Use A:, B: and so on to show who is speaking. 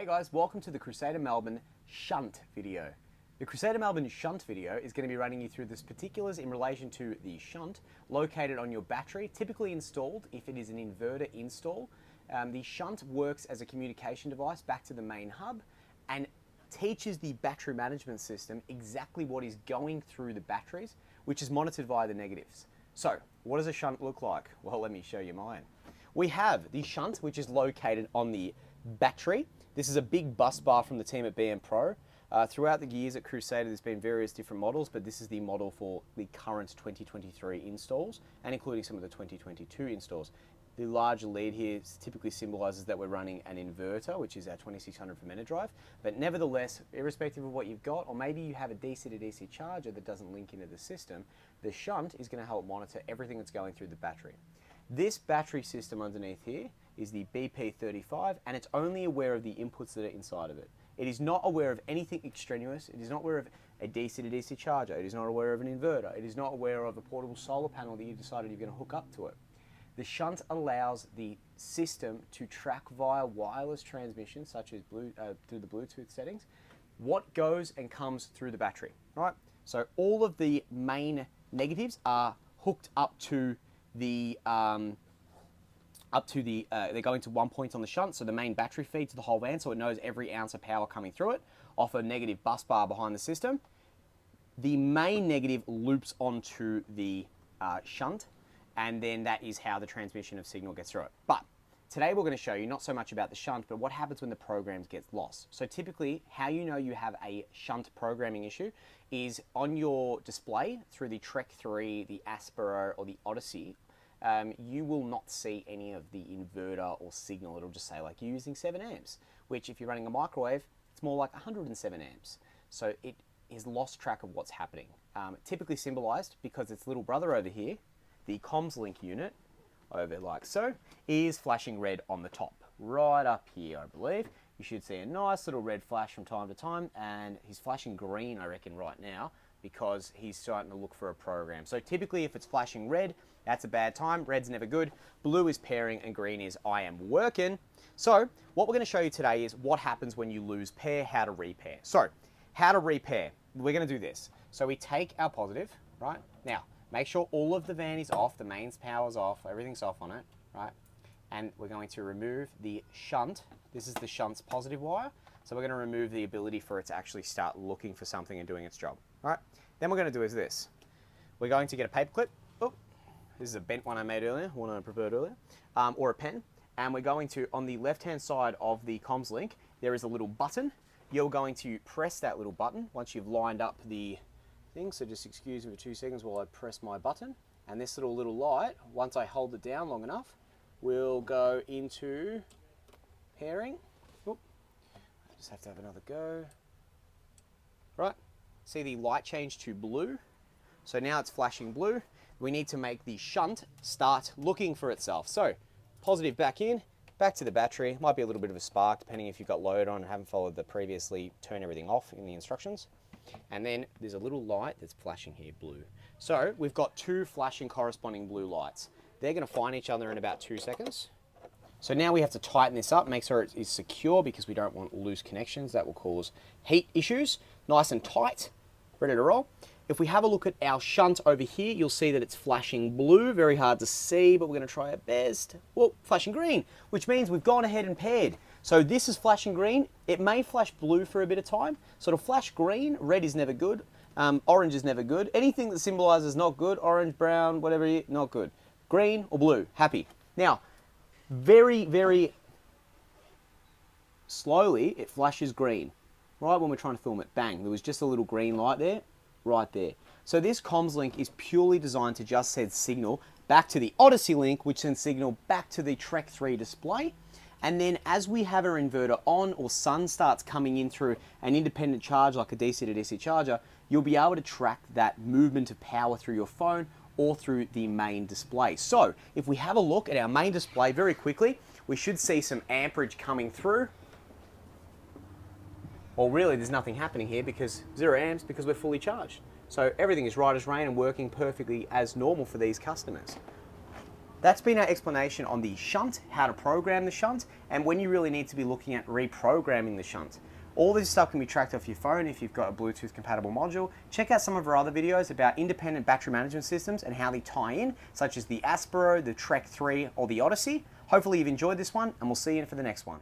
A: Hey guys, welcome to the Crusader Melbourne Shunt video. The Crusader Melbourne Shunt video is going to be running you through the particulars in relation to the shunt located on your battery, typically installed if it is an inverter install. The shunt works as a communication device back to the main hub and teaches the battery management system exactly what is going through the batteries, which is monitored via the negatives. So, what does a shunt look like? Well, let me show you mine. We have the shunt, which is located on the battery. This is a big bus bar from the team at BM Pro. Throughout the years at Crusader, there's been various different models, but this is the model for the current 2023 installs, and including some of the 2022 installs. The larger lead here typically symbolizes that we're running an inverter, which is our 2600 for drive. But nevertheless, irrespective of what you've got, or maybe you have a DC to DC charger that doesn't link into the system, the shunt is going to help monitor everything that's going through the battery. This battery system underneath here is the BP35, and it's only aware of the inputs that are inside of it. It is not aware of anything extraneous. It is not aware of a DC to DC charger. It is not aware of an inverter. It is not aware of a portable solar panel that you decided you're going to hook up to it. The shunt allows the system to track via wireless transmission, such as through the Bluetooth settings, what goes and comes through the battery, right? So all of the main negatives are hooked up to the they're going to one point on the shunt, so the main battery feeds the whole van, so it knows every ounce of power coming through it off a negative bus bar behind the system. The main negative loops onto the shunt, and then that is how the transmission of signal gets through it. But today we're going to show you not so much about the shunt, but what happens when the programs get lost. So typically, how you know you have a shunt programming issue is on your display through the Trek 3, the Aspero, or the Odyssey. You will not see any of the inverter or signal. It'll just say like you're using 7 amps, which if you're running a microwave, it's more like 107 amps. So it is lost track of what's happening. Typically symbolized because its little brother over here, the comms link unit, over like so, is flashing red on the top. Right up here, I believe. You should see a nice little red flash from time to time, and he's flashing green, I reckon, right now, because he's starting to look for a program. So typically if it's flashing red, that's a bad time. Red's never good. Blue is pairing and green is I am working. So what we're going to show you today is what happens when you lose pair, how to repair. So how to repair. We're going to do this. So we take our positive, right? Now, make sure all of the van is off, the mains power's off, everything's off on it, right? And we're going to remove the shunt. This is the shunt's positive wire. So we're going to remove the ability for it to actually start looking for something and doing its job, all right? Then we're going to do is this. We're going to get a paper clip. Oh, this is a bent one I made earlier, one I prepared earlier, or a pen. And we're going to, on the left-hand side of the comms link, there is a little button. You're going to press that little button once you've lined up the thing. So just excuse me for 2 seconds while I press my button. And this little light, once I hold it down long enough, will go into pairing. Oop. I just have to have another go. Right. See the light change to blue? So now it's flashing blue. We need to make the shunt start looking for itself. So positive back in, back to the battery. Might be a little bit of a spark depending if you've got load on and haven't followed the previously turn everything off in the instructions. And then there's a little light that's flashing here, blue. So we've got 2 flashing corresponding blue lights. They're going to find each other in about 2 seconds. So now we have to tighten this up, make sure it is secure because we don't want loose connections. That will cause heat issues. Nice and tight, ready to roll. If we have a look at our shunt over here, you'll see that it's flashing blue. Very hard to see, but we're going to try our best. Well, flashing green, which means we've gone ahead and paired. So this is flashing green. It may flash blue for a bit of time. So it'll flash green. Red is never good. Orange is never good. Anything that symbolizes not good, orange, brown, whatever, not good. Green or blue, happy. Now, very, very slowly, it flashes green. Right when we're trying to film it, bang, there was just a little green light there, right there. So this comms link is purely designed to just send signal back to the Odyssey link, which sends signal back to the Trek 3 display. And then as we have our inverter on or sun starts coming in through an independent charge like a DC to DC charger, you'll be able to track that movement of power through your phone or through the main display. So if we have a look at our main display very quickly, we should see some amperage coming through. Well, really, there's nothing happening here because 0 amps because we're fully charged. So everything is right as rain and working perfectly as normal for these customers. that's been our explanation on the shunt, how to program the shunt, and when you really need to be looking at reprogramming the shunt. All this stuff can be tracked off your phone if you've got a Bluetooth compatible module. Check out some of our other videos about independent battery management systems and how they tie in, such as the Aspero, the Trek 3, or the Odyssey. Hopefully you've enjoyed this one, and we'll see you in for the next one.